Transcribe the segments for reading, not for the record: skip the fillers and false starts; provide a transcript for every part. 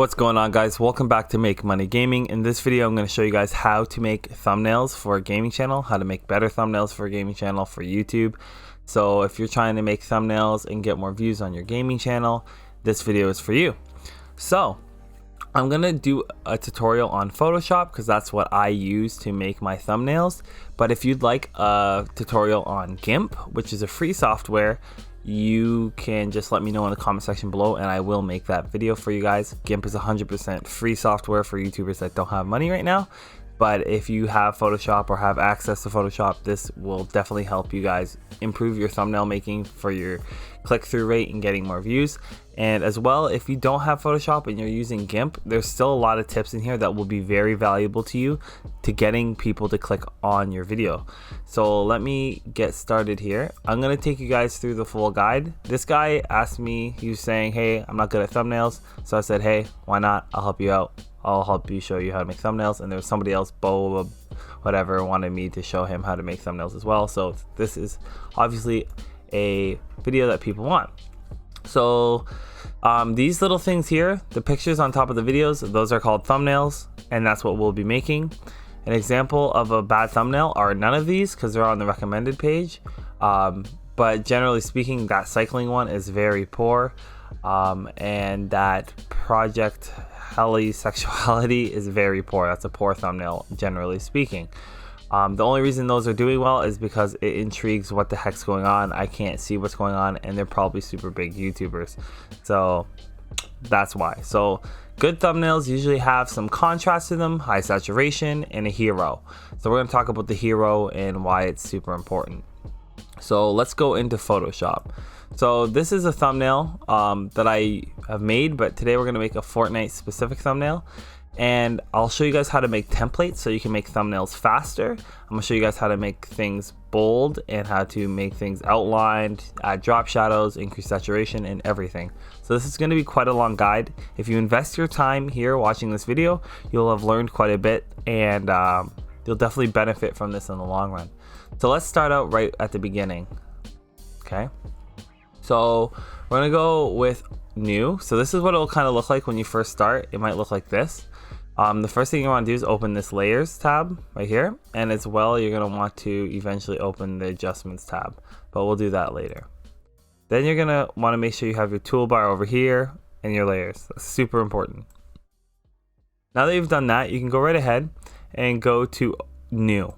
What's going on, guys? Welcome back to Make Money Gaming. In this video I'm going to show you guys how to make thumbnails for a gaming channel, how to make better thumbnails for a gaming channel for YouTube. So if you're trying to make thumbnails and get more views on your gaming channel, this video is for you. So I'm going to do a tutorial on Photoshop because that's what I use to make my thumbnails. But if you'd like a tutorial on GIMP, which is a free software, you can just let me know in the comment section below and I will make that video for you guys. GIMP is 100% free software for YouTubers that don't have money right now. But if you have Photoshop or have access to Photoshop, this will definitely help you guys improve your thumbnail making for your click-through rate and getting more views. And as well, if you don't have Photoshop and you're using GIMP, there's still a lot of tips in here that will be very valuable to you to getting people to click on your video. So let me get started here. I'm going to take you guys through the full guide. This guy asked me, he was saying, hey, I'm not good at thumbnails. So I said, hey, why not? I'll help you out. I'll help you show you how to make thumbnails. And there was somebody else, Bo, whatever, wanted me to show him how to make thumbnails as well. So this is obviously a video that people want. So these little things here, the pictures on top of the videos, those are called thumbnails, and that's what we'll be making. An example of a bad thumbnail are none of these because they're on the recommended page. But generally speaking, that cycling one is very poor. And that Project Heli Sexuality is very poor. That's a poor thumbnail, generally speaking. The only reason those are doing well is because it intrigues what the heck's going on. I can't see what's going on, and they're probably super big YouTubers. So that's why. So good thumbnails usually have some contrast to them, high saturation, and a hero. So we're going to talk about the hero and why it's super important. So let's go into Photoshop. So this is a thumbnail that I have made, but today we're going to make a Fortnite specific thumbnail. And I'll show you guys how to make templates so you can make thumbnails faster. I'm going to show you guys how to make things bold and how to make things outlined, add drop shadows, increase saturation, and everything. So this is going to be quite a long guide. If you invest your time here watching this video, you'll have learned quite a bit, and you'll definitely benefit from this in the long run. So let's start out right at the beginning. Okay. So we're going to go with new. So this is what it'll kind of look like when you first start. It might look like this. The first thing you want to do is open this layers tab right here, and as well you're going to want to eventually open the adjustments tab, but we'll do that later. Then you're going to want to make sure you have your toolbar over here and your layers. That's super important. Now that you've done that, you can go right ahead and go to new,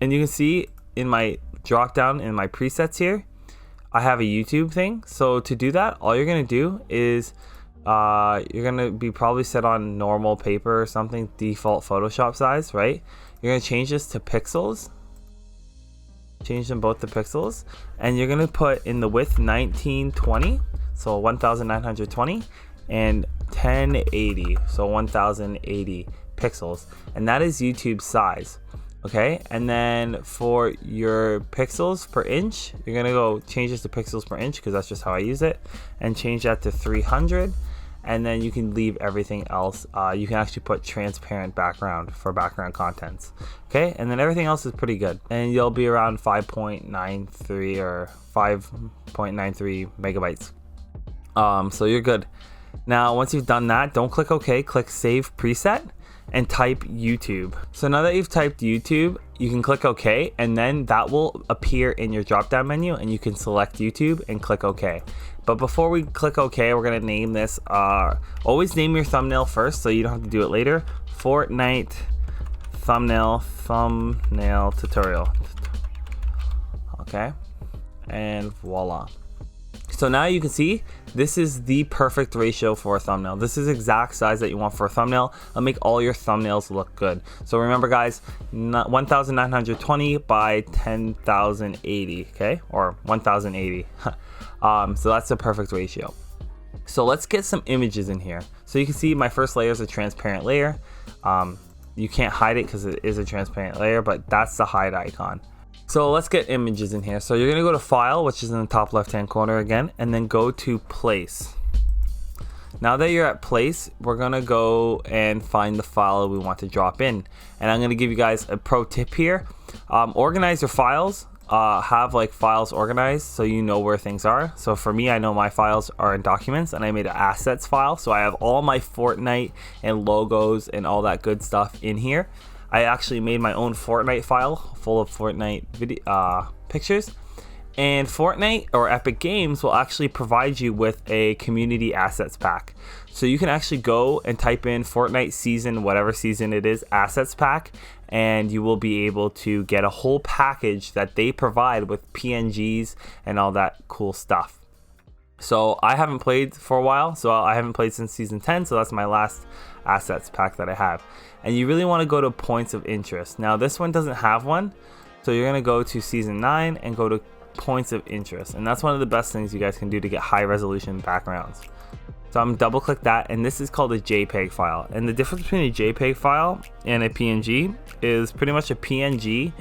and you can see in my drop down in my presets here I have a YouTube thing. So to do that, all you're going to do is you're going to be probably set on normal paper or something, default Photoshop size, right? You're going to change this to pixels. Change them both to pixels. And you're going to put in the width 1920, so 1920, and 1080, so 1080 pixels. And that is YouTube size. Okay, and then for your pixels per inch, you're gonna go change this to pixels per inch because that's just how I use it, and change that to 300. And then you can leave everything else. You can actually put transparent background for background contents. Okay, and then everything else is pretty good, and you'll be around 5.93 or 5.93 megabytes. So you're good. Now, once you've done that, don't click OK. Click Save Preset and type YouTube. So now that you've typed YouTube, you can click OK, and then that will appear in your drop down menu and you can select YouTube and click OK. But before we click OK, we're gonna name this, always name your thumbnail first so you don't have to do it later. Fortnite thumbnail tutorial. Okay, and voila. So now you can see this is the perfect ratio for a thumbnail. This is exact size that you want for a thumbnail. It'll make all your thumbnails look good. So remember, guys, 1920 by 1080, okay, or 1080. So that's the perfect ratio. So let's get some images in here. So you can see my first layer is a transparent layer. You can't hide it because it is a transparent layer, but that's the hide icon. So let's get images in here. So you're going to go to File, which is in the top left hand corner again, and then go to Place. Now that you're at Place, we're going to go and find the file we want to drop in. And I'm going to give you guys a pro tip here. Organize your files have like files organized so you know where things are. So for me, I know my files are in documents, and I made an assets file, so I have all my Fortnite and logos and all that good stuff in here. I actually made my own Fortnite file full of Fortnite video pictures. And Fortnite or Epic Games will actually provide you with a community assets pack. So you can actually go and type in Fortnite season, whatever season it is, assets pack, and you will be able to get a whole package that they provide with PNGs and all that cool stuff. So I haven't played for a while, so I haven't played since season 10, so that's my last assets pack that I have. And you really want to go to points of interest. Now this one doesn't have one, so you're going to go to season 9 and go to points of interest, and that's one of the best things you guys can do to get high resolution backgrounds. So I'm double click that, and this is called a JPEG file. And the difference between a JPEG file and a PNG is pretty much a PNG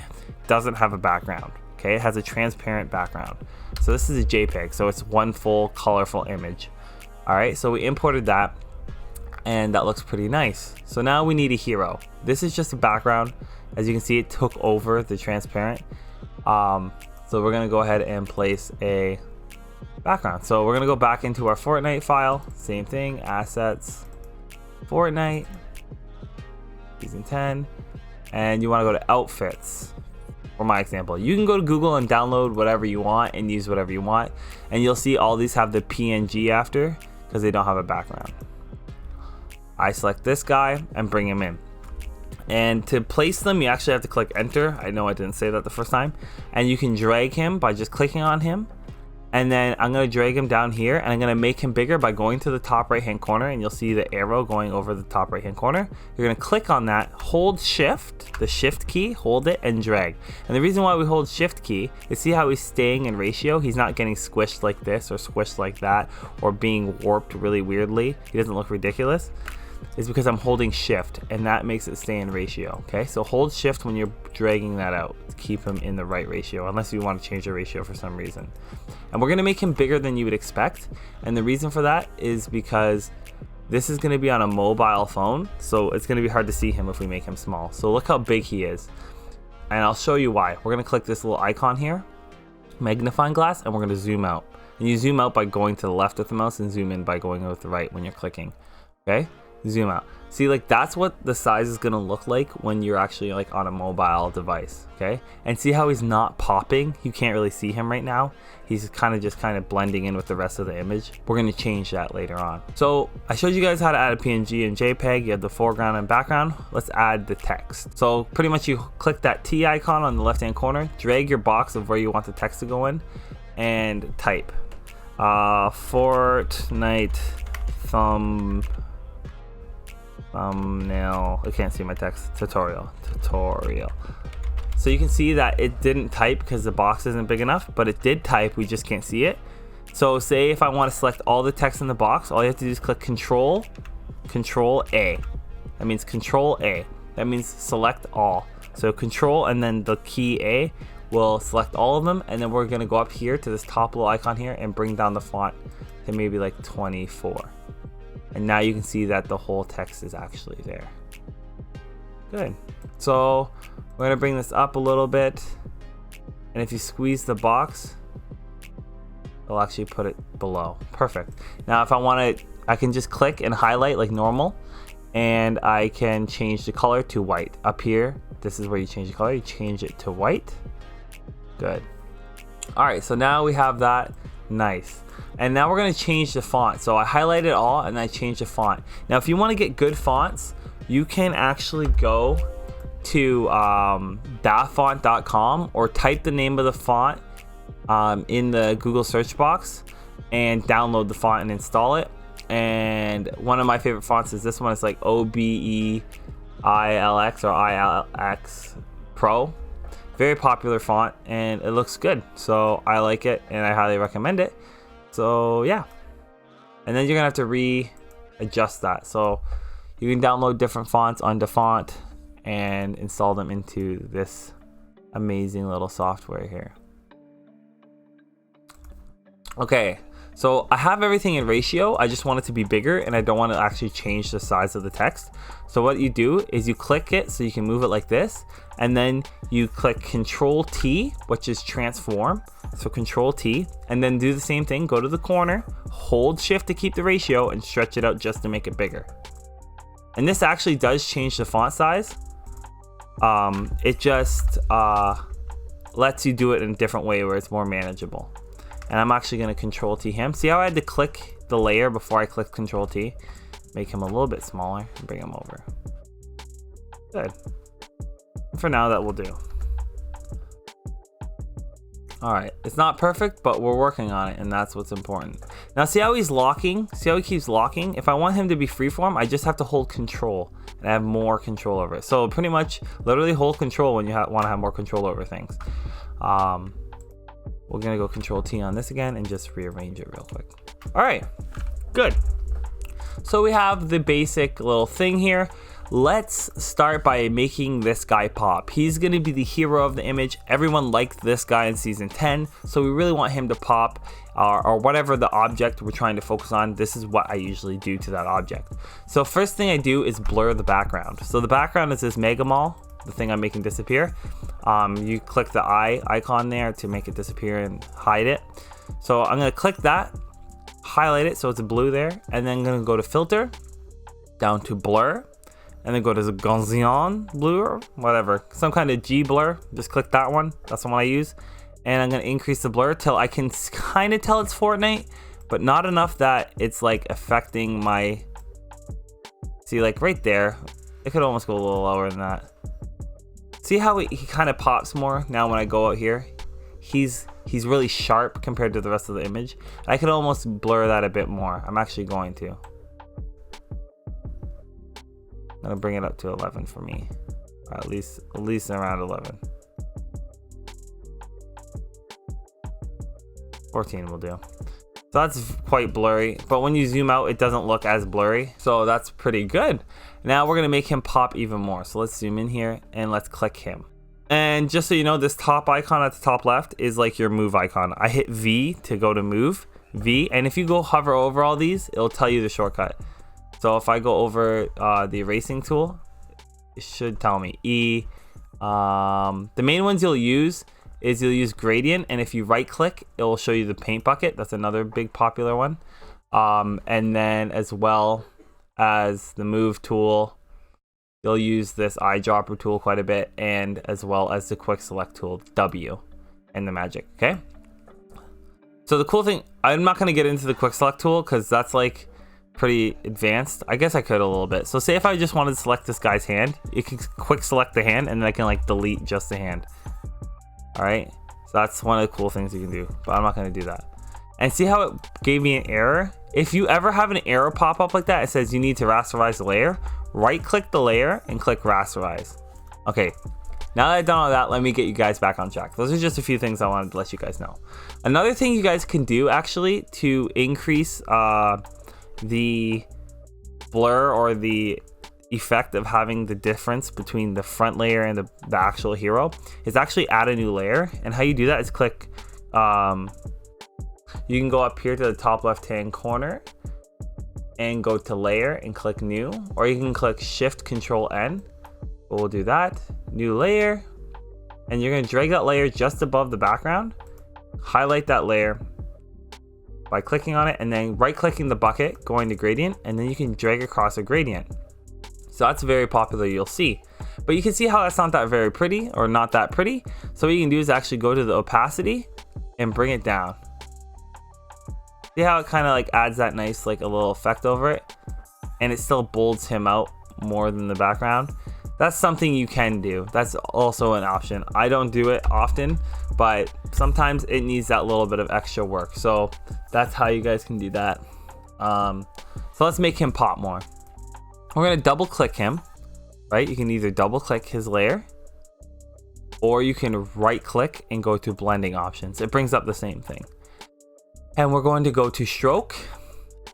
doesn't have a background. Okay, it has a transparent background. So this is a JPEG, so it's one full colorful image. All right, so we imported that, and that looks pretty nice. So now we need a hero. This is just a background. As you can see, it took over the transparent. So we're gonna go ahead and place a background. So we're gonna go back into our Fortnite file, same thing, assets, Fortnite, season 10, and you wanna go to outfits. For my example, you can go to Google and download whatever you want and use whatever you want, and you'll see all these have the PNG after because they don't have a background. I select this guy and bring him in. And to place them, you actually have to click enter. I know I didn't say that the first time. And you can drag him by just clicking on him. And then I'm going to drag him down here, and I'm going to make him bigger by going to the top right hand corner, and you'll see the arrow going over the top right hand corner. You're going to click on that, hold shift, the shift key, hold it and drag. And the reason why we hold shift key is see how he's staying in ratio. He's not getting squished like this or squished like that or being warped really weirdly. He doesn't look ridiculous. Is because I'm holding shift, and that makes it stay in ratio. Okay, so hold shift when you're dragging that out to keep him in the right ratio, unless you want to change the ratio for some reason. And we're going to make him bigger than you would expect, and the reason for that is because this is going to be on a mobile phone, so it's going to be hard to see him if we make him small. So look how big he is, and I'll show you why. We're going to click this little icon here, magnifying glass, and we're going to zoom out. And you zoom out by going to the left with the mouse and zoom in by going with the right when you're clicking. Okay, zoom out. See, like that's what the size is gonna look like when you're actually like on a mobile device. Okay, and see how he's not popping. You can't really see him right now. He's kind of blending in with the rest of the image. We're gonna change that later on. So I showed you guys how to add a PNG and JPEG. You have the foreground and background. Let's add the text. So pretty much you click that T icon on the left hand corner, drag your box of where you want the text to go in, and type Fortnite thumbnail. I can't see my text. Tutorial. So you can see that it didn't type because the box isn't big enough, but it did type, we just can't see it. So say if I want to select all the text in the box, all you have to do is click Control A. That means Control A. That means select all. So Control and then the key A will select all of them, and then we're gonna go up here to this top little icon here and bring down the font to maybe like 24. And now you can see that the whole text is actually there. Good. So we're gonna bring this up a little bit, and if you squeeze the box, it'll actually put it below. Perfect. Now if I want to, I can just click and highlight like normal, and I can change the color to white. Up here, this is where you change the color. You change it to white. Good. All right, so now we have that. Nice. And now we're going to change the font. So I highlighted all and I changed the font. Now if you want to get good fonts, you can actually go to dafont.com or type the name of the font in the Google search box and download the font and install it. And one of my favorite fonts is this one. It's like OBEILX or ILX Pro. Very popular font, and it looks good. So I like it and I highly recommend it. So yeah, and then you're gonna have to readjust that. So you can download different fonts on Dafont and install them into this amazing little software here. Okay, So I have everything in ratio. I just want it to be bigger and I don't want to actually change the size of the text. So what you do is you click it so you can move it like this, and then you click Control T, which is transform. So Control T, and then do the same thing. Go to the corner, hold Shift to keep the ratio, and stretch it out just to make it bigger. And this actually does change the font size. It just lets you do it in a different way where it's more manageable. And I'm actually going to Control T him. See how I had to click the layer before I click Control T? Make him a little bit smaller and bring him over. Good. For now, that will do. Alright, it's not perfect, but we're working on it, and that's what's important. Now see how he's locking? See how he keeps locking? If I want him to be freeform, I just have to hold control, and I have more control over it. So pretty much, literally hold control when you want to have more control over things. We're gonna go Control T on this again and just rearrange it real quick. Alright, good. So we have the basic little thing here. Let's start by making this guy pop. He's going to be the hero of the image. Everyone liked this guy in season 10, so we really want him to pop, or whatever the object we're trying to focus on. This is what I usually do to that object. So first thing I do is blur the background. So the background is this Mega Mall, the thing I'm making disappear. You click the eye icon there to make it disappear and hide it. So I'm going to click that, highlight it so it's blue there, and then I'm going to go to filter, down to blur, and then go to the Gaussian blur, or whatever, some kind of G blur. Just click that one. That's the one I use. And I'm going to increase the blur till I can kind of tell it's Fortnite, but not enough that it's like affecting my, see, like right there. It could almost go a little lower than that. See how he kind of pops more now when I go out here? He's really sharp compared to the rest of the image. I could almost blur that a bit more. I'm actually going to. I'm gonna bring it up to 11 for me, or at least around 11. 14 will do. So that's quite blurry, but when you zoom out, it doesn't look as blurry. So that's pretty good. Now we're gonna make him pop even more. So let's zoom in here and let's click him. And just so you know, this top icon at the top left is like your move icon. I hit V to go to move, V, and if you go hover over all these, it'll tell you the shortcut. So if I go over the erasing tool, it should tell me E. The main ones you'll use gradient, and if you right click, it will show you the paint bucket. That's another big popular one. And then as well as the move tool, you'll use this eyedropper tool quite a bit, and as well as the quick select tool, W, and the magic. Okay. So the cool thing, I'm not going to get into the quick select tool because that's like pretty advanced. I guess I could a little bit. So say if I just wanted to select this guy's hand, you can quick select the hand and then I can like delete just the hand. All right, so that's one of the cool things you can do, but I'm not going to do that. And see how it gave me an error? If you ever have an error pop up like that, it says you need to rasterize the layer. Right click the layer and click rasterize. Okay, now that I've done all that, let me get you guys back on track. Those are just a few things I wanted to let you guys know. Another thing you guys can do actually to increase the blur or the effect of having the difference between the front layer and the actual hero is actually add a new layer. And how you do that is click, you can go up here to the top left hand corner and go to layer and click new, or you can click Shift Control N. We'll do that, new layer, and you're going to drag that layer just above the background, highlight that layer by clicking on it, and then right clicking the bucket, going to gradient, and then you can drag across a gradient. So that's very popular, you'll see. But you can see how that's not that very pretty, or not that pretty. So what you can do is actually go to the opacity and bring it down. See how it kind of like adds that nice like a little effect over it, and it still bolds him out more than the background. That's something you can do. That's also an option. I don't do it often, but sometimes it needs that little bit of extra work. So that's how you guys can do that. So let's make him pop more. We're gonna double click him, right? You can either double click his layer, or you can right click and go to blending options. It brings up the same thing. And we're going to go to stroke,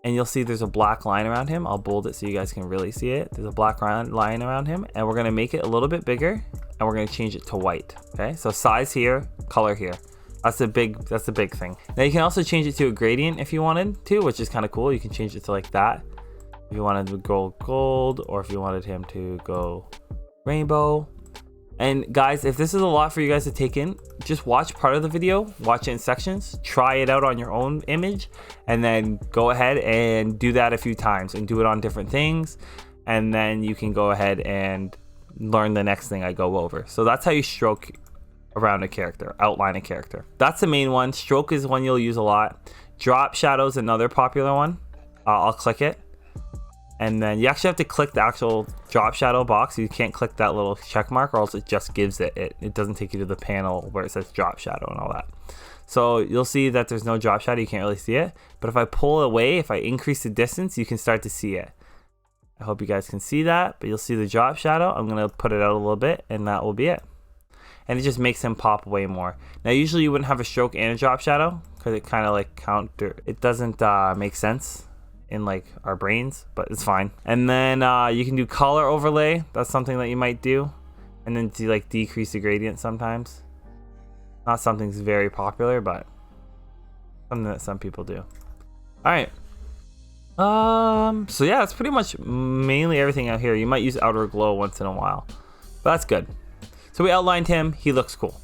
and you'll see there's a black line around him. I'll bold it so you guys can really see it. There's a black line around him, and we're gonna make it a little bit bigger, and we're gonna change it to white. Okay, so size here, color here. That's a big thing. Now you can also change it to a gradient if you wanted to, which is kind of cool. You can change it to like that if you wanted to go gold, or if you wanted him to go rainbow. And guys, if this is a lot for you guys to take in, just watch part of the video, watch it in sections, try it out on your own image, and then go ahead and do that a few times and do it on different things. And then you can go ahead and learn the next thing I go over. So that's how you stroke around a character, outline a character. That's the main one. Stroke is one you'll use a lot. Drop shadow is another popular one. I'll click it. And then you actually have to click the actual drop shadow box. You can't click that little check mark, or else it just gives it doesn't take you to the panel where it says drop shadow and all that. So you'll see that there's no drop shadow. You can't really see it. But if I pull it away, if I increase the distance, you can start to see it. I hope you guys can see that, but you'll see the drop shadow. I'm going to put it out a little bit, and that will be it. And it just makes him pop way more. Now, usually you wouldn't have a stroke and a drop shadow because it kind of like it doesn't make sense in like our brains, but it's fine. And then you can do color overlay. That's something that you might do. And then to like decrease the gradient sometimes. Not something that's very popular, but something that some people do. All right. So yeah, that's pretty much mainly everything out here. You might use outer glow once in a while, but that's good. So we outlined him. He looks cool.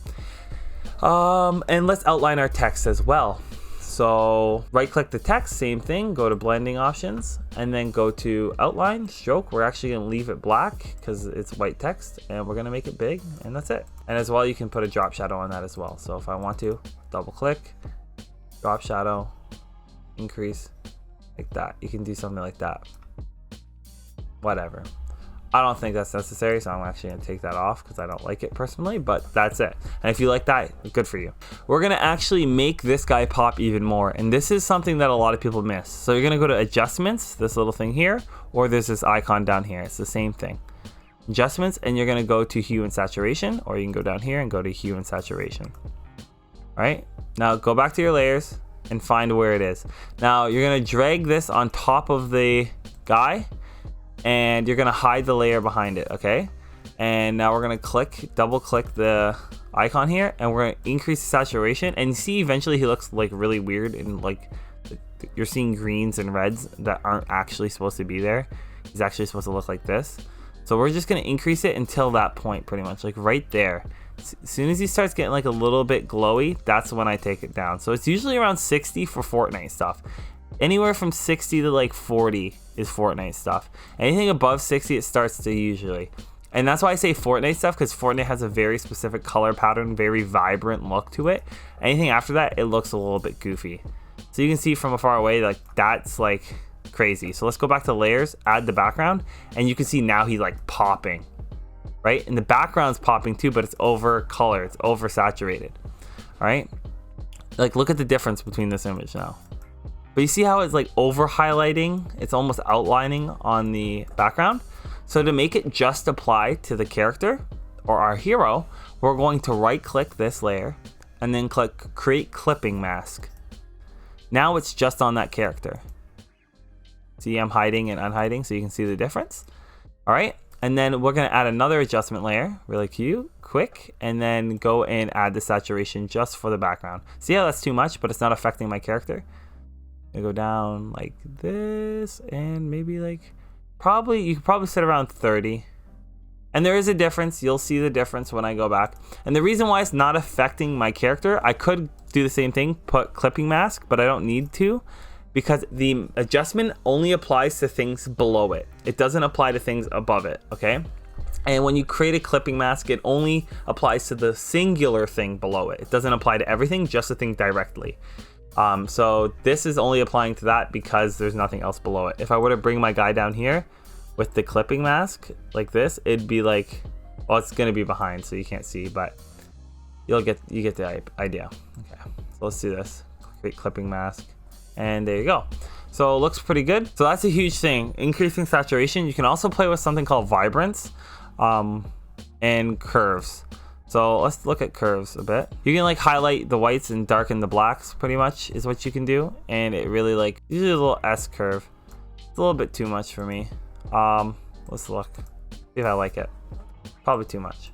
And let's outline our text as well. So right click the text, same thing, go to blending options, and then go to outline, stroke. We're actually gonna leave it black because it's white text, and we're gonna make it big, and that's it. And as well, you can put a drop shadow on that as well. So if I want to, double click, drop shadow, increase, like that. You can do something like that. Whatever. I don't think that's necessary, so I'm actually going to take that off because I don't like it personally, but that's it. And if you like that, good for you. We're going to actually make this guy pop even more, and this is something that a lot of people miss. So you're going to go to adjustments, this little thing here, or there's this icon down here. It's the same thing. Adjustments, and you're going to go to hue and saturation, or you can go down here and go to hue and saturation. All right, now go back to your layers and find where it is. Now you're going to drag this on top of the guy, and you're gonna hide the layer behind it, okay? And now we're gonna double click the icon here, and we're gonna increase the saturation, and see eventually he looks like really weird, and like you're seeing greens and reds that aren't actually supposed to be there. He's actually supposed to look like this. So we're just gonna increase it until that point, pretty much, like right there. As soon as he starts getting like a little bit glowy, that's when I take it down. So it's usually around 60 for Fortnite stuff. Anywhere from 60 to like 40 is Fortnite stuff. Anything above 60, it starts to usually. And that's why I say Fortnite stuff, because Fortnite has a very specific color pattern, very vibrant look to it. Anything after that, it looks a little bit goofy. So you can see from afar away, like that's like crazy. So let's go back to layers, add the background, and you can see now he's like popping, right? And the background's popping too, but it's over color, it's over saturated. All right, like look at the difference between this image now. But you see how it's like over highlighting, it's almost outlining on the background. So to make it just apply to the character or our hero, we're going to right click this layer and then click create clipping mask. Now it's just on that character. See, I'm hiding and unhiding so you can see the difference. All right, and then we're gonna add another adjustment layer, really quick, and then go and add the saturation just for the background. See how that's too much, but it's not affecting my character. I go down like this, and maybe like you could probably sit around 30. And there is a difference. You'll see the difference when I go back. And the reason why it's not affecting my character, I could do the same thing, put clipping mask, but I don't need to, because the adjustment only applies to things below it. It doesn't apply to things above it, okay? And when you create a clipping mask, it only applies to the singular thing below it. It doesn't apply to everything, just the thing directly. So this is only applying to that because there's nothing else below it. If I were to bring my guy down here with the clipping mask like this, it'd be like, well, it's gonna be behind so you can't see, but you get the idea. Okay, so let's do this. Create clipping mask, and there you go. So it looks pretty good. So that's a huge thing, increasing saturation. You can also play with something called vibrance and curves. So let's look at curves a bit. You can like highlight the whites and darken the blacks, pretty much is what you can do. And it really like, usually a little S curve. It's a little bit too much for me. Let's look, see if I like it. Probably too much.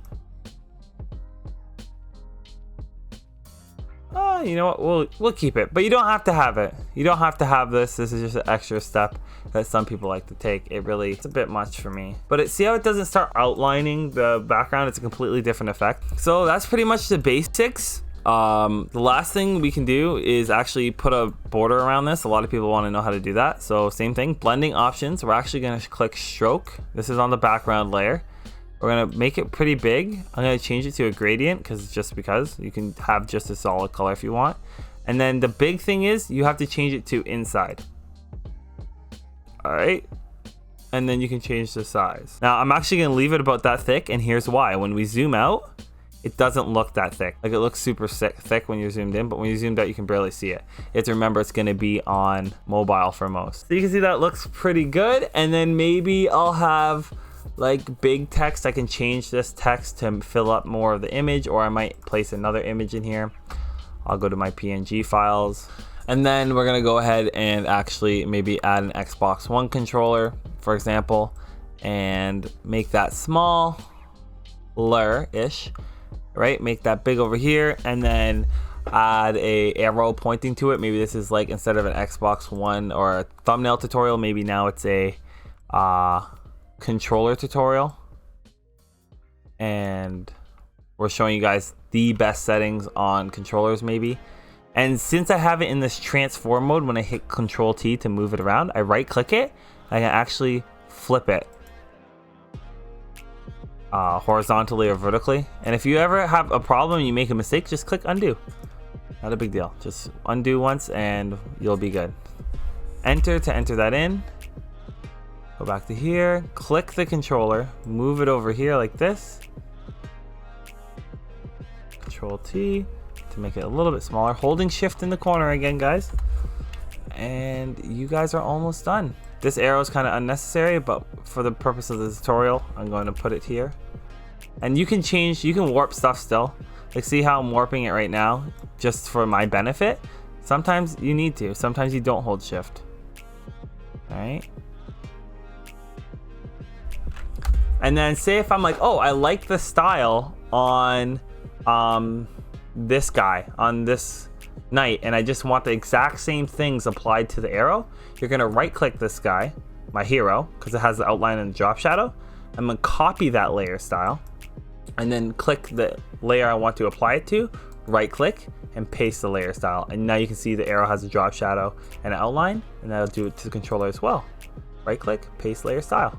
You know what, we'll keep it, but you don't have to have it. You don't have to have this. This is just an extra step that some people like to take. It's a bit much for me, but see how it doesn't start outlining the background? It's a completely different effect. So that's pretty much the basics. The last thing we can do is actually put a border around this. A lot of people want to know how to do that. So same thing, blending options. We're actually going to click stroke. This is on the background layer. We're going to make it pretty big. I'm going to change it to a gradient because you can have just a solid color if you want. And then the big thing is you have to change it to inside. All right. And then you can change the size. Now I'm actually going to leave it about that thick, and here's why. When we zoom out, it doesn't look that thick. Like, it looks super thick when you're zoomed in, but when you zoomed out, you can barely see it. You have to remember it's going to be on mobile for most. So you can see that looks pretty good. And then maybe I'll have like big text. I can change this text to fill up more of the image, or I might place another image in here. I'll go to my PNG files, and then we're gonna go ahead and actually maybe add an Xbox One controller, for example, and make that smaller-ish, right? Make that big over here, and then add a arrow pointing to it. Maybe this is like, instead of an Xbox One or a thumbnail tutorial, maybe now it's a controller tutorial, and we're showing you guys the best settings on controllers maybe. And since I have it in this transform mode, when I hit Control T to move it around, I right click it, I can actually flip it horizontally or vertically. And if you ever have a problem, you make a mistake, just click undo. Not a big deal, just undo once and you'll be good. Enter to enter that in. Go back to here, click the controller, move it over here like this. Control T to make it a little bit smaller, holding shift in the corner again, guys. And you guys are almost done. This arrow is kind of unnecessary, but for the purpose of the tutorial, I'm going to put it here. And you can change, you can warp stuff still. Like, see how I'm warping it right now, just for my benefit. Sometimes you need to, sometimes you don't hold shift. All right. And then say if I'm like, oh, I like the style on this guy, on this knight, and I just want the exact same things applied to the arrow, you're gonna right click this guy, my hero, because it has the outline and the drop shadow. I'm gonna copy that layer style, and then click the layer I want to apply it to, right click, and paste the layer style. And now you can see the arrow has a drop shadow and an outline, and that'll do it to the controller as well. Right click, paste layer style.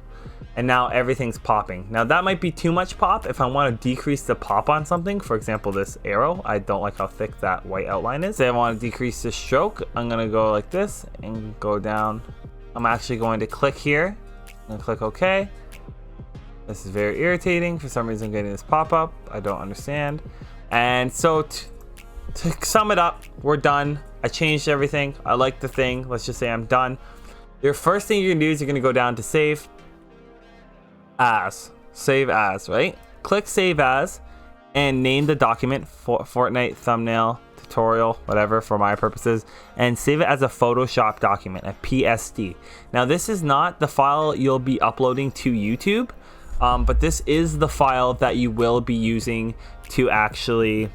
And now everything's popping. Now that might be too much pop. If I want to decrease the pop on something, for example this arrow, I don't like how thick that white outline is. Say I want to decrease the stroke, I'm gonna go like this and go down. I'm actually going to click here and click OK. This is very irritating. For some reason I'm getting this pop-up. I don't understand. And so to sum it up, we're done. I changed everything. I like the thing. Let's just say I'm done. Your first thing you're gonna do is you're gonna go down to save as, right? Click save as and name the document for Fortnite thumbnail tutorial, whatever, for my purposes, and save it as a Photoshop document, a PSD. Now this is not the file you'll be uploading to YouTube, but this is the file that you will be using to actually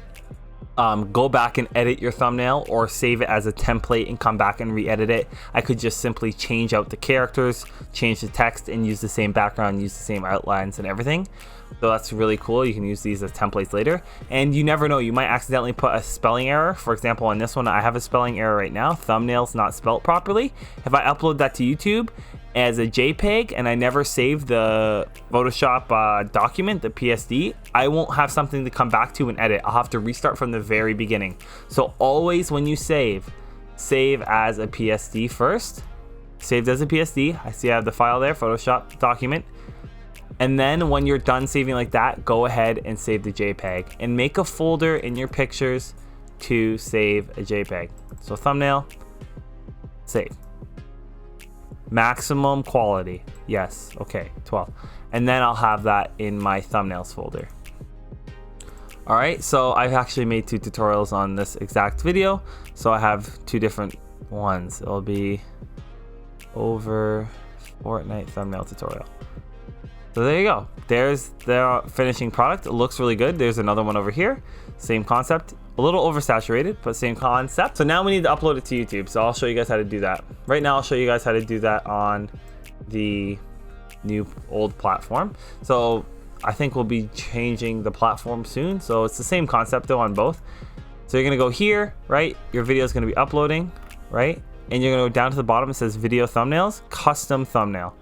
go back and edit your thumbnail, or save it as a template and come back and re-edit it. I could just simply change out the characters, change the text, and use the same background, use the same outlines and everything. So that's really cool. You can use these as templates later, and you never know, you might accidentally put a spelling error. For example, on this one I have a spelling error right now, thumbnails not spelt properly. If I upload that to YouTube as a JPEG and I never save the Photoshop document, the PSD, I won't have something to come back to and edit. I'll have to restart from the very beginning. So always when you save as a PSD first. Saved as a PSD. I see I have the file there, Photoshop document. And then when you're done saving like that, go ahead and save the JPEG and make a folder in your pictures to save a JPEG. So thumbnail, save. Maximum quality, yes, okay, 12. And then I'll have that in my thumbnails folder. All right, so I've actually made 2 tutorials on this exact video. So I have 2 different ones. It'll be over Fortnite thumbnail tutorial. So there you go. There's the finishing product. It looks really good. There's another one over here. Same concept. a little oversaturated, but same concept. So now we need to upload it to YouTube. So I'll show you guys how to do that. Right now I'll show you guys how to do that on the old platform. So I think we'll be changing the platform soon. So it's the same concept though on both. So you're gonna go here, right? Your video is gonna be uploading, right? And you're gonna go down to the bottom. It says video thumbnails, custom thumbnail.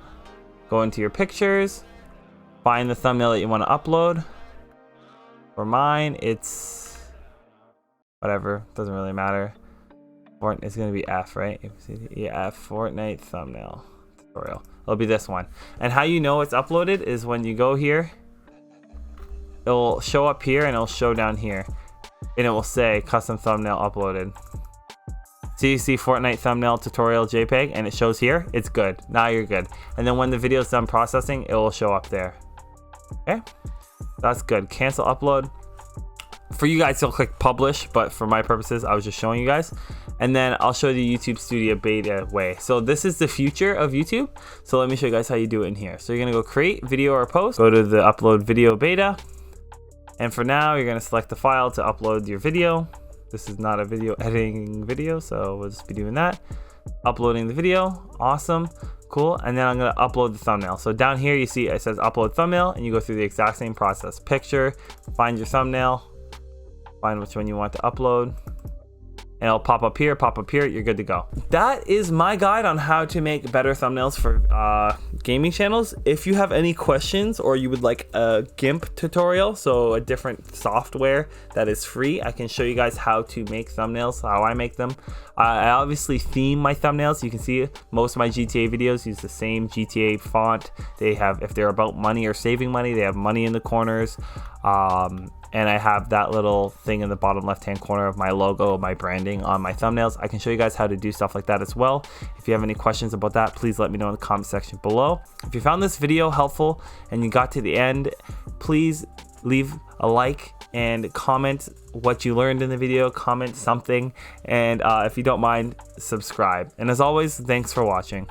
Go into your pictures, find the thumbnail that you want to upload. For mine, it's whatever, doesn't really matter. It's gonna be F, right? Yeah, F, Fortnite thumbnail tutorial. It'll be this one. And how you know it's uploaded is when you go here, it'll show up here and it'll show down here, and it will say custom thumbnail uploaded. So you see Fortnite thumbnail tutorial JPEG, and it shows here. It's good. Now you're good. And then when the video is done processing, it will show up there. Okay, that's good. Cancel upload. For you guys, you'll click publish, but for my purposes, I was just showing you guys. And then I'll show you YouTube Studio Beta way. So this is the future of YouTube. So let me show you guys how you do it in here. So you're gonna go create video or post, go to the upload video beta. And for now, you're gonna select the file to upload your video. This is not a video editing video, so we'll just be doing that. Uploading the video, awesome, cool. And then I'm gonna upload the thumbnail. So down here, you see it says upload thumbnail, and you go through the exact same process. Picture, find your thumbnail, find which one you want to upload, and it'll pop up here, you're good to go. That is my guide on how to make better thumbnails for gaming channels. If you have any questions or you would like a GIMP tutorial, so a different software that is free, I can show you guys how to make thumbnails, how I make them. I obviously theme my thumbnails. You can see most of my GTA videos use the same GTA font. They have, if they're about money or saving money, they have money in the corners. And I have that little thing in the bottom left hand corner of my logo, my branding on my thumbnails. I can show you guys how to do stuff like that as well. If you have any questions about that, please let me know in the comment section below. If you found this video helpful and you got to the end, please leave a like and comment what you learned in the video, comment something, and if you don't mind, subscribe. And as always, thanks for watching.